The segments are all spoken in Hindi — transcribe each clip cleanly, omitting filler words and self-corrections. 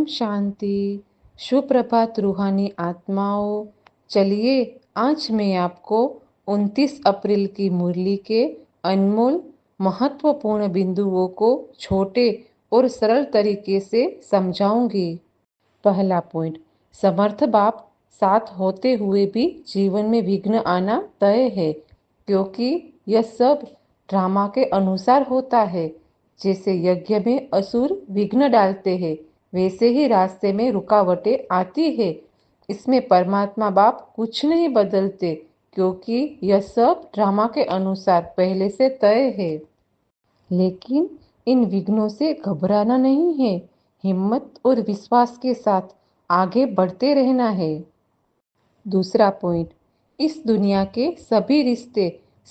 ओम शांति। सुप्रभात रूहानी आत्माओं। चलिए आज मैं आपको 29 अप्रैल की मुरली के अनमोल महत्वपूर्ण बिंदुओं को छोटे और सरल तरीके से समझाऊंगी। पहला पॉइंट, समर्थ बाप साथ होते हुए भी जीवन में विघ्न आना तय है, क्योंकि यह सब ड्रामा के अनुसार होता है। जैसे यज्ञ में असुर विघ्न डालते हैं, वैसे ही रास्ते में रुकावटें आती है। इसमें परमात्मा बाप कुछ नहीं बदलते, क्योंकि यह सब ड्रामा के अनुसार पहले से तय है। लेकिन इन विघ्नों से घबराना नहीं है, हिम्मत और विश्वास के साथ आगे बढ़ते रहना है। दूसरा पॉइंट, इस दुनिया के सभी रिश्ते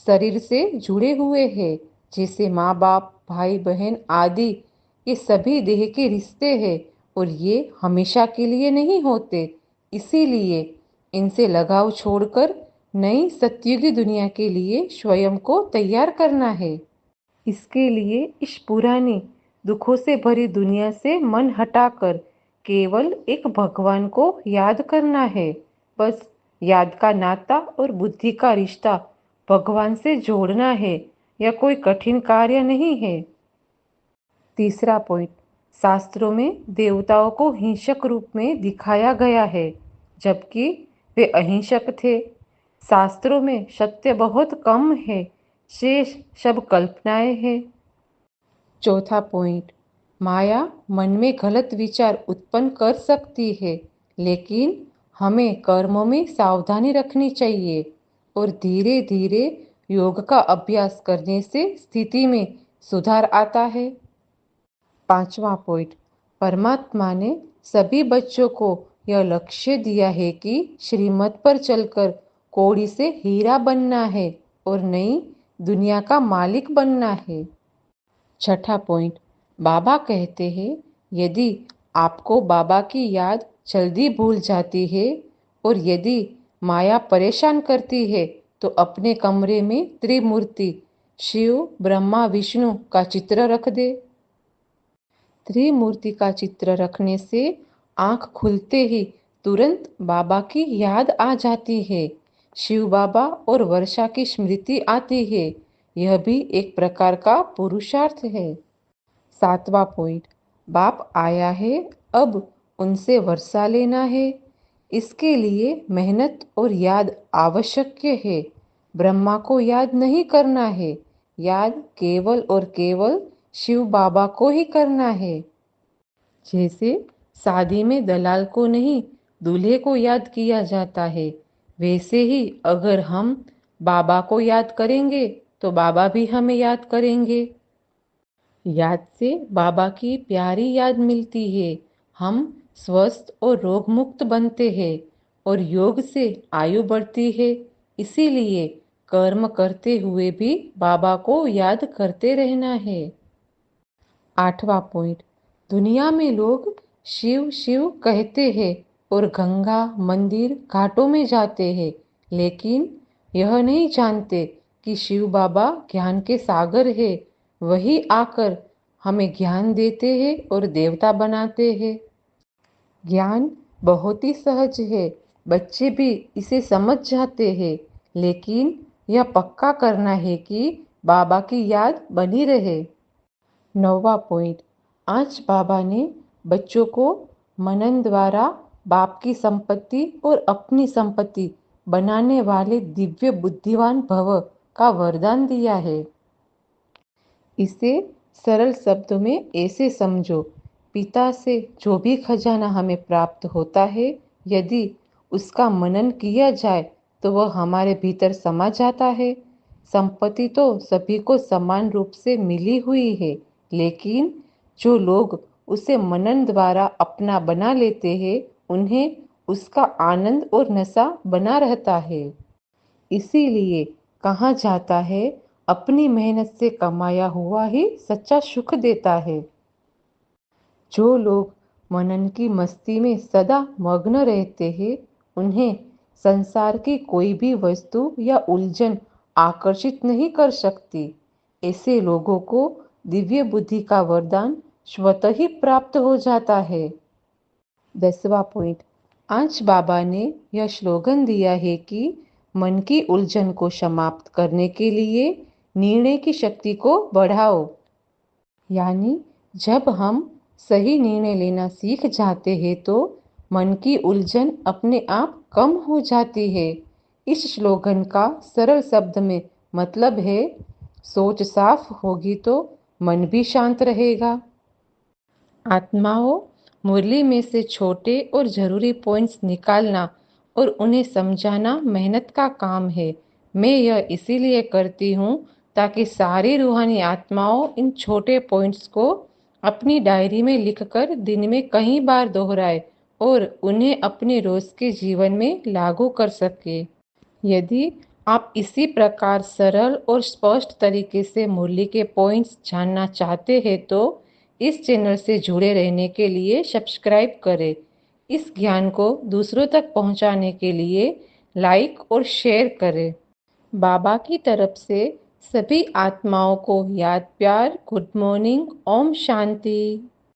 शरीर से जुड़े हुए हैं। जैसे माँ बाप, भाई बहन आदि, ये सभी देह के रिश्ते हैं और ये हमेशा के लिए नहीं होते। इसीलिए इनसे लगाव छोड़कर नई सतयुगी दुनिया के लिए स्वयं को तैयार करना है। इसके लिए इस पुरानी दुखों से भरी दुनिया से मन हटाकर केवल एक भगवान को याद करना है। बस याद का नाता और बुद्धि का रिश्ता भगवान से जोड़ना है। यह कोई कठिन कार्य नहीं है। तीसरा पॉइंट, शास्त्रों में देवताओं को हिंसक रूप में दिखाया गया है, जबकि वे अहिंसक थे। शास्त्रों में सत्य बहुत कम है, शेष सब कल्पनाएं हैं। चौथा पॉइंट, माया मन में गलत विचार उत्पन्न कर सकती है, लेकिन हमें कर्मों में सावधानी रखनी चाहिए और धीरे धीरे योग का अभ्यास करने से स्थिति में सुधार आता है। पांचवा पॉइंट, परमात्मा ने सभी बच्चों को यह लक्ष्य दिया है कि श्रीमत पर चलकर कौड़ी से हीरा बनना है और नई दुनिया का मालिक बनना है। छठा पॉइंट, बाबा कहते हैं, यदि आपको बाबा की याद जल्दी भूल जाती है और यदि माया परेशान करती है, तो अपने कमरे में त्रिमूर्ति शिव, ब्रह्मा, विष्णु का चित्र रख दे। त्रिमूर्ति का चित्र रखने से आंख खुलते ही तुरंत बाबा की याद आ जाती है। शिव बाबा और वर्षा की स्मृति आती है। यह भी एक प्रकार का पुरुषार्थ है। सातवां पॉइंट, बाप आया है, अब उनसे वर्षा लेना है। इसके लिए मेहनत और याद आवश्यक है। ब्रह्मा को याद नहीं करना है, याद केवल और केवल शिव बाबा को ही करना है। जैसे शादी में दलाल को नहीं, दूल्हे को याद किया जाता है, वैसे ही अगर हम बाबा को याद करेंगे तो बाबा भी हमें याद करेंगे। याद से बाबा की प्यारी याद मिलती है, हम स्वस्थ और रोग मुक्त बनते हैं और योग से आयु बढ़ती है। इसीलिए कर्म करते हुए भी बाबा को याद करते रहना है। आठवां पॉइंट, दुनिया में लोग शिव शिव कहते हैं और गंगा, मंदिर, घाटों में जाते हैं, लेकिन यह नहीं जानते कि शिव बाबा ज्ञान के सागर है। वही आकर हमें ज्ञान देते हैं और देवता बनाते हैं। ज्ञान बहुत ही सहज है, बच्चे भी इसे समझ जाते हैं, लेकिन यह पक्का करना है कि बाबा की याद बनी रहे। नौवां पॉइंट, आज बाबा ने बच्चों को मनन द्वारा बाप की संपत्ति और अपनी संपत्ति बनाने वाले दिव्य बुद्धिवान भव का वरदान दिया है। इसे सरल शब्दों में ऐसे समझो, पिता से जो भी खजाना हमें प्राप्त होता है, यदि उसका मनन किया जाए तो वह हमारे भीतर समा जाता है। संपत्ति तो सभी को समान रूप से मिली हुई है, लेकिन जो लोग उसे मनन द्वारा अपना बना लेते हैं, उन्हें उसका आनंद और नशा बना रहता है। इसीलिए कहा जाता है, अपनी मेहनत से कमाया हुआ ही सच्चा सुख देता है। जो लोग मनन की मस्ती में सदा मग्न रहते हैं, उन्हें संसार की कोई भी वस्तु या उलझन आकर्षित नहीं कर सकती। ऐसे लोगों को दिव्य बुद्धि का वरदान स्वतः ही प्राप्त हो जाता है। 10वां पॉइंट। आज बाबा ने यह स्लोगन दिया है कि मन की उलझन को समाप्त करने के लिए निर्णय की शक्ति को बढ़ाओ। यानी जब हम सही निर्णय लेना सीख जाते हैं तो मन की उलझन अपने आप कम हो जाती है। इस स्लोगन का सरल शब्द में मतलब है, सोच साफ होगी तो मन भी शांत रहेगा। आत्माओं, मुरली में से छोटे और ज़रूरी पॉइंट्स निकालना और उन्हें समझाना मेहनत का काम है। मैं यह इसीलिए करती हूँ ताकि सारी रूहानी आत्माओं इन छोटे पॉइंट्स को अपनी डायरी में लिखकर दिन में कई बार दोहराए और उन्हें अपने रोज़ के जीवन में लागू कर सके। यदि आप इसी प्रकार सरल और स्पष्ट तरीके से मुरली के पॉइंट्स जानना चाहते हैं तो इस चैनल से जुड़े रहने के लिए सब्सक्राइब करें। इस ज्ञान को दूसरों तक पहुंचाने के लिए लाइक और शेयर करें। बाबा की तरफ से सभी आत्माओं को याद प्यार, गुड मॉर्निंग, ओम शांति।